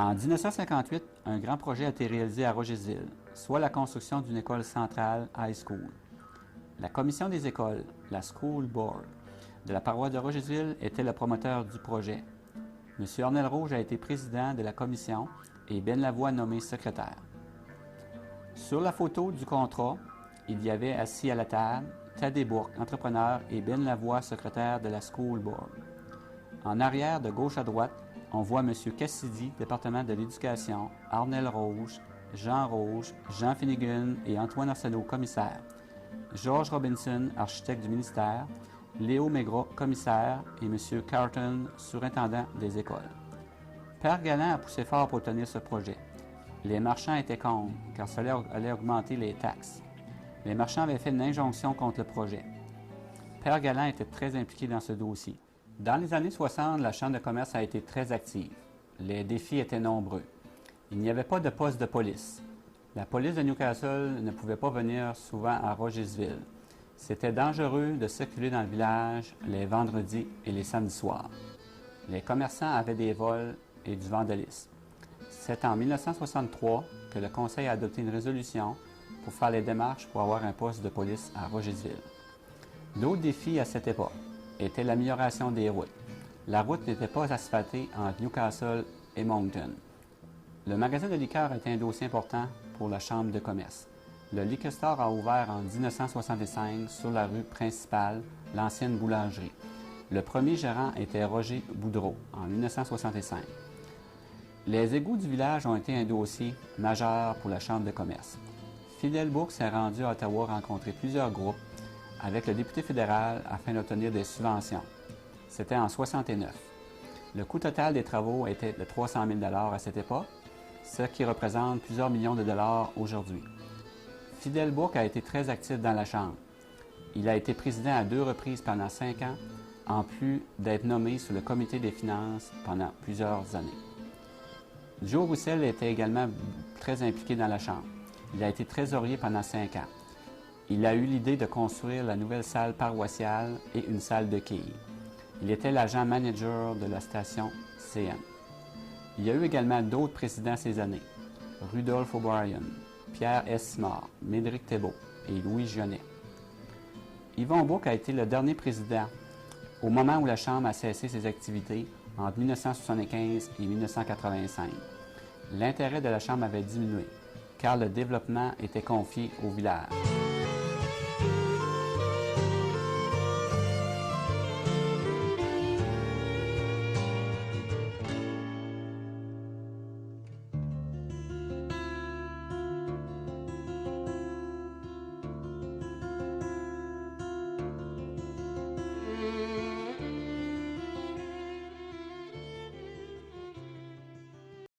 En 1958, un grand projet a été réalisé à Rogersville, soit la construction d'une école centrale high school. La commission des écoles, la School Board, de la paroisse de Rogersville était le promoteur du projet. M. Ornel Rouge a été président de la commission et Ben Lavoie nommé secrétaire. Sur la photo du contrat, il y avait assis à la table Thaddée Bourque, entrepreneur, et Ben Lavoie, secrétaire de la School Board. En arrière, de gauche à droite, on voit M. Cassidy, département de l'Éducation, Ornel Rouge, Jean Finnegan et Antoine Arsenault, commissaire, George Robinson, architecte du ministère, Léo Maigrat, commissaire, et M. Carton, surintendant des écoles. Père Galland a poussé fort pour obtenir ce projet. Les marchands étaient contre, car cela allait augmenter les taxes. Les marchands avaient fait une injonction contre le projet. Père Galland était très impliqué dans ce dossier. Dans les années 60, la Chambre de commerce a été très active. Les défis étaient nombreux. Il n'y avait pas de poste de police. La police de Newcastle ne pouvait pas venir souvent à Rogersville. C'était dangereux de circuler dans le village les vendredis et les samedis soirs. Les commerçants avaient des vols et du vandalisme. C'est en 1963 que le Conseil a adopté une résolution pour faire les démarches pour avoir un poste de police à Rogersville. D'autres défis à cette époque était l'amélioration des routes. La route n'était pas asphaltée entre Newcastle et Moncton. Le magasin de liqueurs était un dossier important pour la Chambre de commerce. Le Liquor Store a ouvert en 1965 sur la rue principale, l'ancienne boulangerie. Le premier gérant était Roger Boudreau en 1965. Les égouts du village ont été un dossier majeur pour la Chambre de commerce. Fidel Bourque s'est rendu à Ottawa rencontrer plusieurs groupes avec le député fédéral afin d'obtenir des subventions. C'était en 1969. Le coût total des travaux était de 300 000 $ à cette époque, ce qui représente plusieurs millions de dollars aujourd'hui. Fidel Bourque a été très actif dans la Chambre. Il a été président à 2 reprises pendant 5 ans, en plus d'être nommé sur le comité des finances pendant plusieurs années. Joe Roussel était également très impliqué dans la Chambre. Il a été trésorier pendant 5 ans. Il a eu l'idée de construire la nouvelle salle paroissiale et une salle de quilles. Il était l'agent manager de la station CN. Il y a eu également d'autres présidents ces années. Rudolph O'Brien, Pierre S. Simard, Médéric Thébault et Louis Gionnet. Yvon Bourque a été le dernier président au moment où la Chambre a cessé ses activités entre 1975 et 1985. L'intérêt de la Chambre avait diminué car le développement était confié au village.